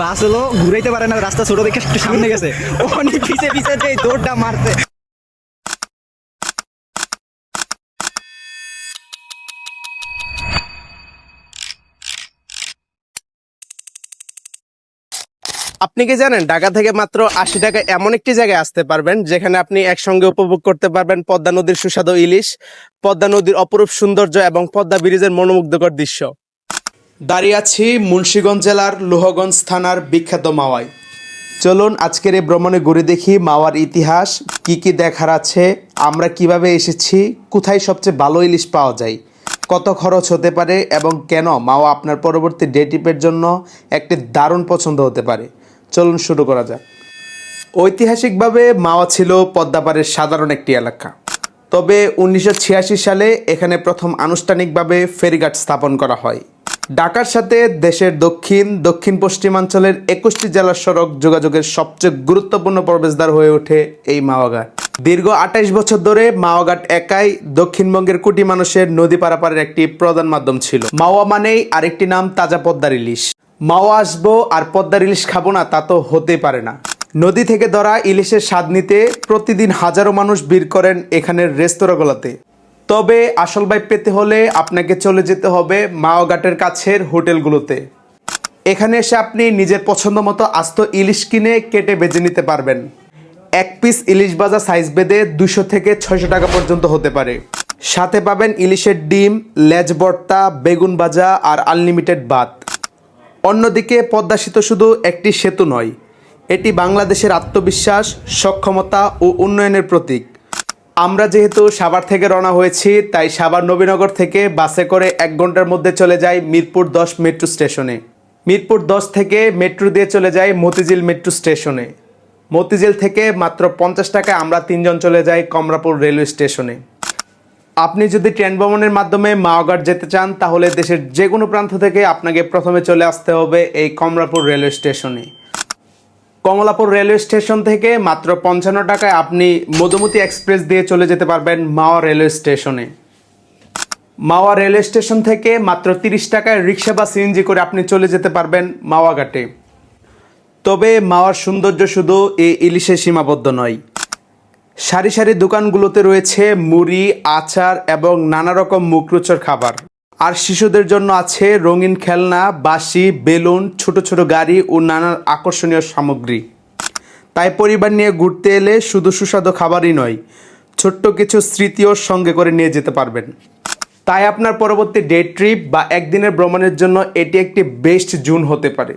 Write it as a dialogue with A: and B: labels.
A: বাস হলো ঘুরাইতে পারে না, রাস্তা ছোট দেখে একটু সামনে গেছে, অনেক পিছে পিছে যে দৌড়টা মারতে।
B: আপনি কি জানেন ঢাকা থেকে মাত্র ৮০ টাকায় এমন একটি জায়গায় আসতে পারবেন যেখানে আপনি একসঙ্গে উপভোগ করতে পারবেন পদ্মা নদীর সুস্বাদু ইলিশ, পদ্মা নদীর অপরূপ সৌন্দর্য এবং পদ্মা ব্রিজের মনোমুগ্ধকর দৃশ্য। দাঁড়িয়ে আছি মুন্সিগঞ্জ জেলার লোহগঞ্জ থানার বিখ্যাত মাওয়ায়। চলুন আজকের এই ভ্রমণে ঘুরে দেখি মাওয়ার ইতিহাস, কি কি দেখার আছে, আমরা কিভাবে এসেছি, কোথায় সবচেয়ে ভালো ইলিশ পাওয়া যায়, কত খরচ হতে পারে এবং কেন মাওয়া আপনার পরবর্তী ডে ট্রিপের জন্য একটি দারুণ পছন্দ হতে পারে। চলুন শুরু করা যাক। ঐতিহাসিকভাবে মাওয়া ছিল পদ্মাপাড়ের সাধারণ একটি এলাকা, তবে ১৯৮৬ সালে এখানে প্রথম আনুষ্ঠানিকভাবে ফেরিঘাট স্থাপন করা হয়। ঢাকার সাথে দেশের দক্ষিণ পশ্চিমাঞ্চলের ২১টি জেলার সড়ক যোগাযোগের সবচেয়ে গুরুত্বপূর্ণ প্রবেশদ্বার হয়ে ওঠে এই মাওয়াঘাট। দীর্ঘ ২৮ বছর ধরে মাওয়াঘাট একাই দক্ষিণবঙ্গের কোটি মানুষের নদী পারাপারের একটি প্রধান মাধ্যম ছিল। মাওয়া মানেই আরেকটি নাম তাজা পদ্মার ইলিশ। মাওয়া আসবো আর পদ্মার ইলিশ খাবো না, তা তো হতেই পারে না। নদী থেকে ধরা ইলিশের স্বাদ নিতে প্রতিদিন হাজারো মানুষ ভিড় করেন এখানের রেস্তোরাঁগুলোতে। তবে আসল ভাইব পেতে হলে আপনাকে চলে যেতে হবে মাওয়াঘাটের কাছের হোটেলগুলোতে। এখানে এসে আপনি নিজের পছন্দ মতো আস্ত ইলিশ কিনে কেটে বেজে নিতে পারবেন। এক পিস ইলিশ ভাজা সাইজ বেঁধে ২০০ থেকে ৬০০ টাকা পর্যন্ত হতে পারে। সাথে পাবেন ইলিশের ডিম, লেজ ভর্তা, বেগুন ভাজা আর আনলিমিটেড ভাত। অন্যদিকে পদ্মা সেতু শুধু একটি সেতু নয়, এটি বাংলাদেশের আত্মবিশ্বাস, সক্ষমতা ও উন্নয়নের প্রতীক। আমরা যেহেতু সাভার থেকে রওনা হয়েছি, তাই সাভার নবীনগর থেকে বাসে করে ১ ঘন্টার মধ্যে চলে যাই মিরপুর ১০ মেট্রো স্টেশনে। মিরপুর ১০ থেকে মেট্রো দিয়ে চলে যাই মতিঝিল মেট্রো স্টেশনে। মতিঝিল থেকে মাত্র ৫০ টাকায় আমরা ৩ জন চলে যাই কমলাপুর রেলওয়ে স্টেশনে। আপনি যদি ট্রেন ভ্রমণের মাধ্যমে মাওয়াঘাট যেতে চান, তাহলে দেশের যে কোনো প্রান্ত থেকে আপনাকে প্রথমে চলে আসতে হবে এই কমলাপুর রেলওয়ে স্টেশনে। কমলাপুর রেলওয়ে স্টেশন থেকে মাত্র ৫৫ টাকায় আপনি মধুমতি এক্সপ্রেস দিয়ে চলে যেতে পারবেন মাওয়া রেলওয়ে স্টেশনে। মাওয়া রেলওয়ে স্টেশন থেকে মাত্র ৩০ টাকায় রিক্সা বা সিএনজি করে আপনি চলে যেতে পারবেন মাওয়াঘাটে। তবে মাওয়ার সৌন্দর্য শুধু এই ইলিশে সীমাবদ্ধ নয়। সারি সারি দোকানগুলোতে রয়েছে মুড়ি, আচার এবং নানা রকম মুখরোচক খাবার। আর শিশুদের জন্য আছে রঙিন খেলনা, বাঁশি, বেলুন, ছোট ছোট গাড়ি ও নানা আকর্ষণীয় সামগ্রী। তাই পরিবার নিয়ে ঘুরতে এলে শুধু সুস্বাদু খাবারই নয়, ছোট্ট কিছু স্মৃতিও সঙ্গে করে নিয়ে যেতে পারবেন। তাই আপনার পরবর্তী ডে ট্রিপ বা একদিনের ভ্রমণের জন্য এটি একটি বেস্ট জোন হতে পারে।